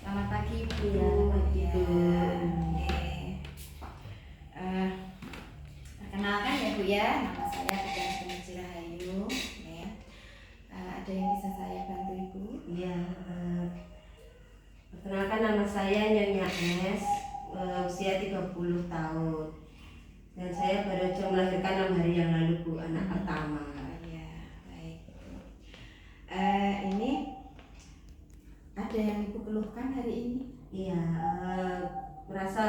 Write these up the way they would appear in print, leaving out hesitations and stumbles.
Selamat pagi Bu. Iya, pagi Bu. Perkenalkan ya Bu ya, nama saya Bukan Sumiji Rahayu. Ada yang bisa saya bantu Ibu? Iya, perkenalkan nama saya Nyonya Es, usia 30 tahun. Dan saya baru saja melahirkan 6 hari yang lalu Bu, anak pertama. Iya, baik. Ini ada yang Ibu keluhkan hari ini? Iya, merasa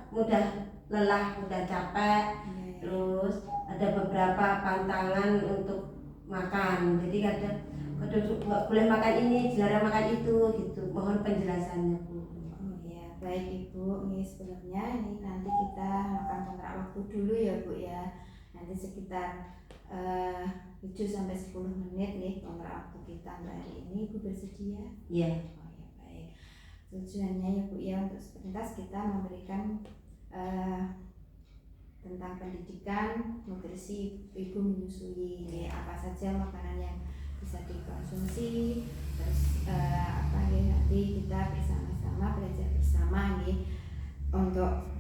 mudah lelah, mudah capek. Terus ada beberapa pantangan untuk makan. Jadi kadang nggak boleh makan ini, dilarang makan itu gitu. Mohon penjelasannya Bu. Oh iya, baik Ibu. Ini sebelumnya ini nanti kita makan kontrak waktu dulu ya Bu ya. Nanti sekitar 7 sampai 10 menit nih kontrak waktu kita hari ini. Ibu bersedia? Iya. Oh ya, baik. Tujuannya ya Bu ya, untuk sepintas kita memberikan tentang pendidikan nutrisi ibu menyusui, apa saja makanan yang bisa dikonsumsi, terus nanti kita bersama-sama belajar bersama nih untuk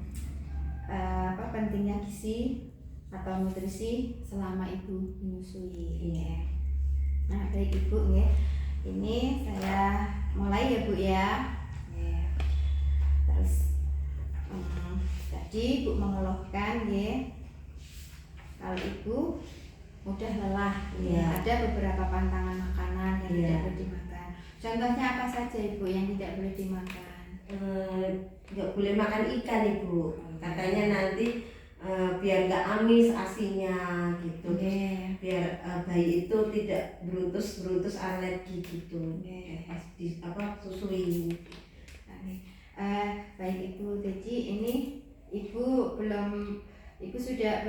pentingnya gizi atau nutrisi selama ibu menyusui. Nah baik Ibu ya, ini saya mulai ya Bu ya. Terus tadi Ibu mengeluhkan ya, kalau Ibu mudah lelah, ada beberapa pantangan makanan yang tidak boleh dimakan. Contohnya apa saja Ibu yang tidak boleh dimakan? Nggak boleh makan ikan Ibu, katanya nanti biar nggak amis asinya gitu, biar bayi itu tidak beruntus alergi gitu, pas susui. Baik Ibu, jadi ini Ibu sudah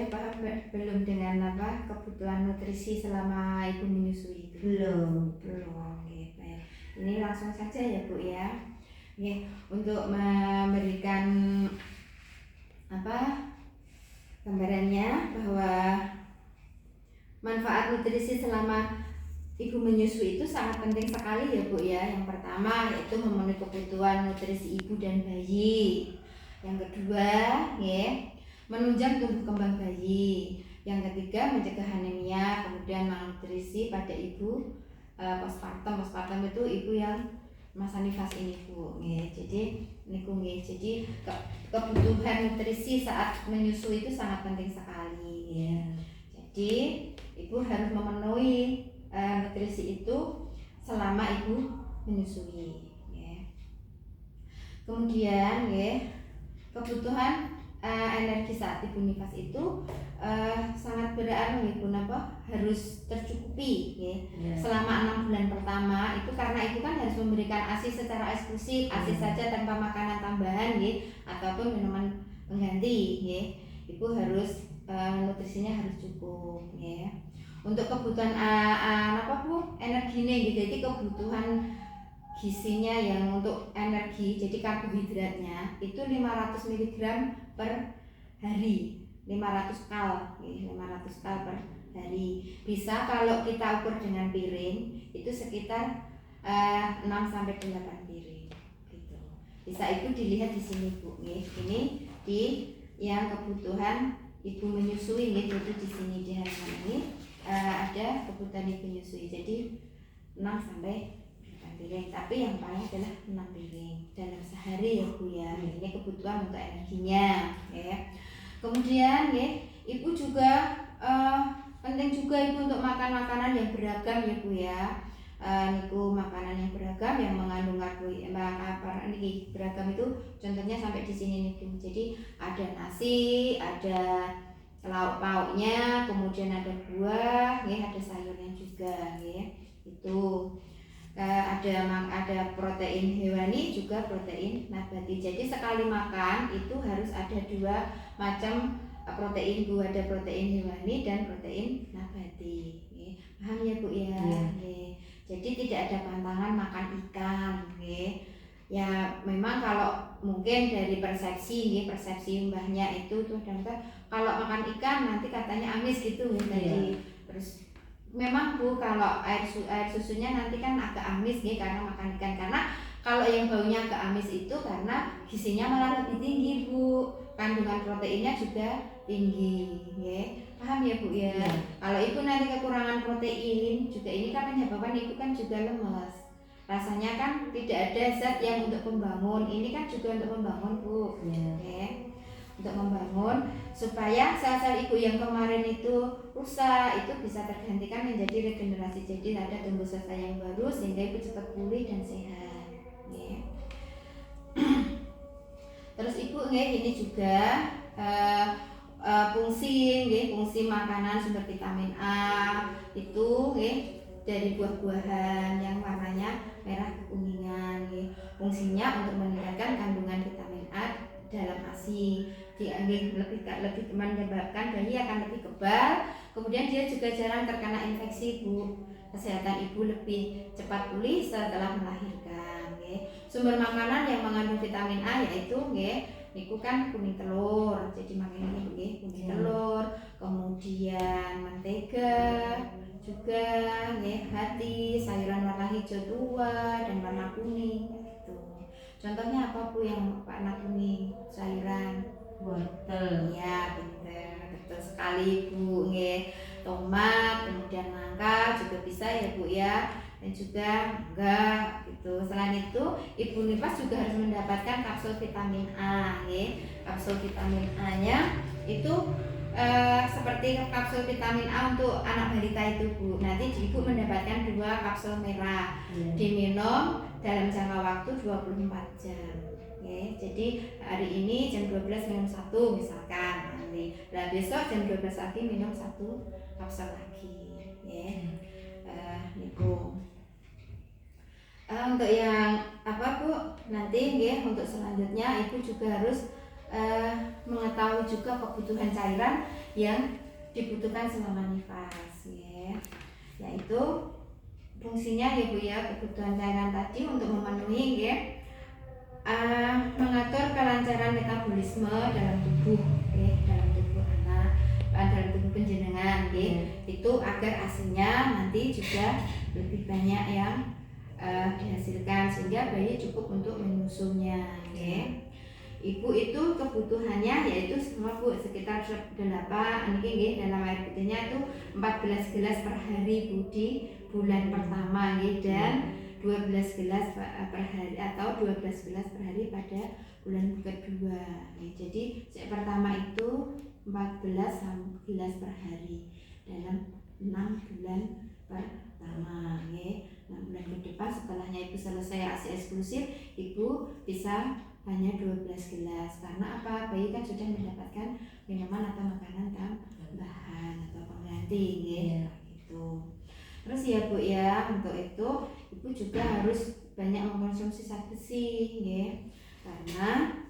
paham belum dengan kebutuhan nutrisi selama Ibu menyusui itu? Belum. Baik. Ini langsung saja ya Bu ya. Untuk memberikan gambarannya bahwa manfaat nutrisi selama Ibu menyusui itu sangat penting sekali ya Bu ya. Yang pertama yaitu memenuhi kebutuhan nutrisi ibu dan bayi. Yang kedua menunjang tumbuh kembang bayi. Yang ketiga mencegah anemia, kemudian malnutrisi pada ibu postpartum itu ibu yang masa nifas ini Bu. Jadi kebutuhan nutrisi saat menyusui itu sangat penting sekali. Jadi ibu harus memenuhi nutrisi itu selama ibu menyusui. Kemudian kebutuhan energi saat ibu nifas itu sangat berarti Ibu harus tercukupi selama 6 bulan pertama itu, karena ibu kan harus memberikan ASI secara eksklusif, ASI saja tanpa makanan tambahan ataupun minuman pengganti. Ibu harus nutrisinya harus cukup. Untuk kebutuhan energinya jadi kebutuhan gizinya yang untuk energi, jadi karbohidratnya itu 500 mg per hari, 500 kal per hari. Bisa kalau kita ukur dengan piring itu sekitar 6 sampai 8 piring gitu. Bisa Ibu dilihat di sini Bu. Ini di yang kebutuhan ibu menyusui itu di sini di halaman ini ada kebutuhan ibu menyusui. Jadi 6 sampai piring, tapi yang paling adalah 6 piring dalam sehari ya Bu ya. Ini kebutuhan untuk energinya Kemudian ibu juga penting juga ibu untuk makan makanan yang beragam ya Bu ya. Makanan yang beragam yang mengandung karbohidrat beragam itu contohnya sampai di sini nih Bu. Jadi ada nasi, ada lauk pauknya, kemudian ada buah, ada sayurnya juga itu. Ada protein hewani juga protein nabati. Jadi sekali makan itu harus ada 2 macam protein Bu, ada protein hewani dan protein nabati. Paham ya Bu ya? Jadi tidak ada pantangan makan ikan. Ya memang kalau mungkin dari persepsi mbahnya itu tuh kalau makan ikan nanti katanya amis gitu tadi. Terus memang Bu kalau air susunya nanti kan agak amis karena makan ikan, karena Kalau yang baunya agak amis itu karena gizinya malah lebih tinggi Bu, kandungan proteinnya juga tinggi, ya. Paham ya Bu ya? Kalau ibu nanti kekurangan protein juga ini kan menyebabkan ibu kan juga lemes. Rasanya kan tidak ada zat yang untuk membangun, ini kan juga untuk membangun Bu, ya. Untuk membangun supaya sel-sel ibu yang kemarin itu rusak itu bisa tergantikan menjadi regenerasi, jadi ada tumbuh sel-sel yang baru sehingga ibu cepat pulih dan sehat, ya. Terus ibu ini juga fungsi makanan sumber vitamin A itu dari buah-buahan yang warnanya merah kekuningan, fungsinya untuk meningkatkan kandungan vitamin A dalam ASI, lebih menyebabkan bayi akan lebih kebal, kemudian dia juga jarang terkena infeksi Bu, kesehatan ibu lebih cepat pulih setelah melahirkan. Sumber makanan yang mengandung vitamin A yaitu niku kan kuning telur, jadi makanya kuning telur, kemudian mentega juga, hati, sayuran warna hijau tua dan warna kuning gitu. Contohnya apa Bu yang warna kuning sayuran? Wortel. Ya betul sekali Bu, tomat, kemudian nangka juga bisa ya Bu ya, dan juga enggak gitu. Selain itu ibu nifas juga harus mendapatkan kapsul vitamin A, kapsul vitamin A nya itu seperti kapsul vitamin A untuk anak balita itu Bu, nanti ibu mendapatkan 2 kapsul merah, diminum dalam jangka waktu 24 jam. Jadi hari ini jam 12 minum 1 misalkan, nanti besok jam 12 lagi minum 1 kapsul lagi, niku. Untuk yang apa Bu, nanti untuk selanjutnya ibu juga harus mengetahui juga kebutuhan cairan yang dibutuhkan selama nifas, yaitu fungsinya ya Bu ya, kebutuhan cairan tadi untuk memenuhi mengatur kelancaran metabolisme dalam tubuh, dalam tubuh anak, dalam tubuh penjenengan, itu agar ASINya nanti juga lebih banyak yang dihasilkan sehingga bayi cukup untuk menyusunya. Ibu itu kebutuhannya yaitu semua Bu sekitar 8 ini dalam air putihnya itu 14 gelas per hari Bu di bulan pertama, dan 12 gelas per hari atau 12 gelas per hari pada bulan kedua. Jadi yang pertama itu 14 gelas per hari dalam 6 bulan pertama. 6 bulan ke depan setelahnya ibu selesai ASI eksklusif, ibu bisa hanya 12 gelas. Karena apa? Bayi kan sudah mendapatkan minuman atau makanan tambahan atau pengganti, gitu. Terus ya Bu ya, untuk itu ibu juga harus banyak mengkonsumsi zat besi, karena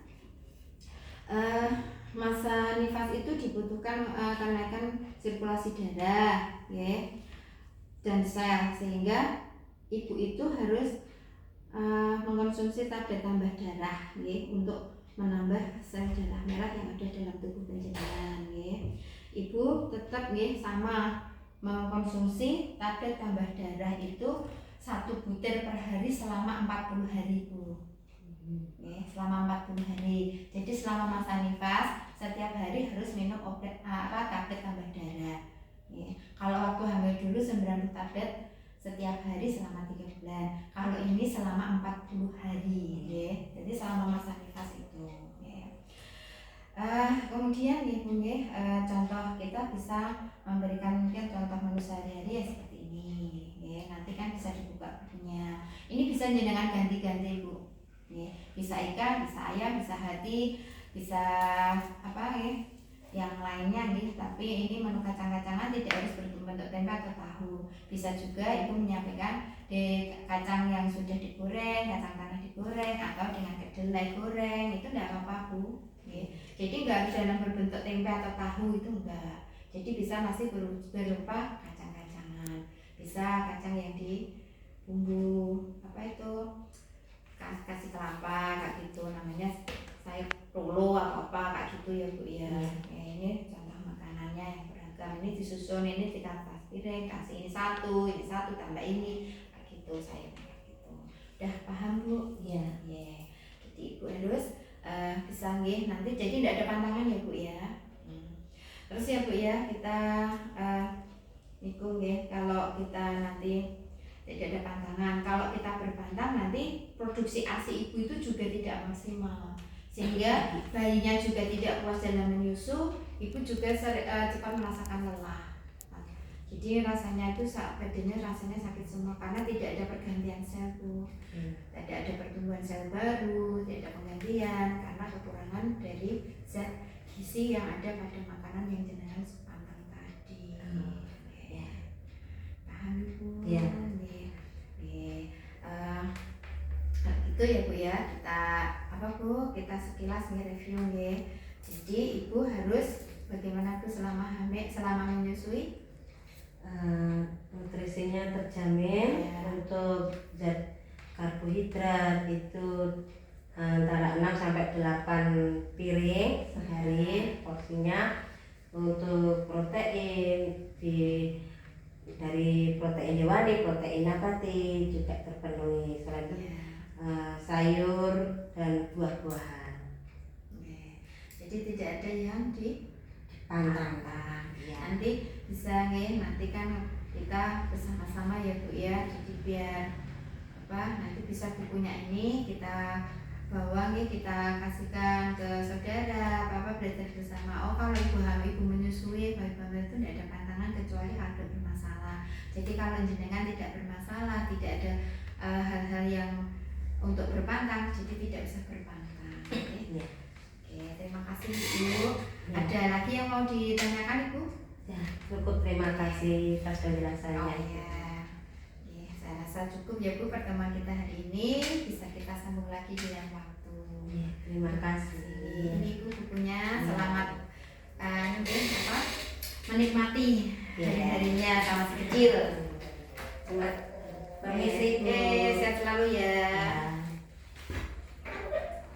masa nifas itu dibutuhkan kenaikan sirkulasi darah, dan sel, sehingga ibu itu harus mengkonsumsi tablet tambah darah, untuk menambah sel darah merah yang ada dalam tubuh penjenengan. Ibu tetap sama mengkonsumsi tablet tambah darah itu 1 butir per hari selama 40 hari Bu. Selama 40 hari. Jadi selama masa nifas setiap hari harus minum tablet tambah darah. Kalau waktu hamil dulu 90 tablet setiap hari selama 3 bulan. Kalau ini selama 40 hari, jadi selama masa nifas itu. Kemudian Bu, contoh kita bisa memberikan mungkin contoh menu sehari-hari seperti ini. Nanti kan bisa dibuka bukunya. Ini bisa dengan ganti-ganti Bu. Bisa ikan, bisa ayam, bisa hati, bisa yang lainnya tapi ini menu kacang-kacangan tidak harus berbentuk tempe atau tahu. Bisa juga ibu menyampaikan di kacang yang sudah digoreng, kacang tanah digoreng, atau dengan kedelai goreng, itu tidak apa-apa Bu. Jadi nggak harus dalam berbentuk tempe atau tahu, itu enggak. Jadi bisa masih berupa kacang-kacangan. Bisa kacang yang di bumbu kasih kelapa kayak gitu, namanya sayur rolo apa kayak gitu ya Bu ya. Ini contoh makanannya yang beragam. Ini disusun, ini dikasih piring, kasih ini satu tambah ini kayak gitu sayurnya kayak gitu. Udah paham Bu? Ya. nggih, nanti jadi tidak ada pantangan ya Bu ya. Terus ya Bu ya, kita niku nggih, kalau kita nanti tidak ada pantangan, kalau kita berbantang nanti produksi ASI ibu itu juga tidak maksimal, sehingga bayinya juga tidak puas dalam menyusu, ibu juga cepat merasakan lelah. Jadi rasanya itu badannya rasanya sakit semua karena tidak ada pergantian sel Bu, tidak ada pertumbuhan sel baru, tidak ada penggantian karena kekurangan dari zat gizi yang ada pada makanan yang jenengan pantang tadi. Paham Bu? Iya. Itu ya Bu ya, kita kita sekilas review nggih. Jadi ibu harus bagaimana tuh selama menyusui? Nutrisinya terjamin Ya. untuk zat karbohidrat itu antara 6 sampai 8 piring sehari porsinya. Untuk protein dari protein hewani, protein nabati juga terpenuhi. Selain itu sayur dan buah-buahan. Jadi tidak ada yang Pantang. Ya. Nanti bisa nanti kan kita bersama-sama ya Bu ya. Jadi biar nanti bisa bukunya ini kita bawa kita kasihkan ke saudara, belajar bersama. Oh kalau ibu hamil, ibu menyusui, ibu hamil itu tidak ada pantangan kecuali kalau bermasalah. Jadi kalau jenengan tidak bermasalah, tidak ada hal-hal yang untuk berpantang, jadi tidak bisa berpantang. Ya. Oke, terima kasih Ibu. Ada lagi yang mau ditanyakan Ibu? Ya, cukup, terima kasih atas penjelasannya. Oh iya. Saya rasa cukup ya Bu pertemuan kita hari ini. Bisa kita sambung lagi di lain waktu. Ya, terima kasih. Ini Bu bukunya. Selamat menikmati hari-harinya sama si kecil. Permisi Bu. Sehat selalu ya.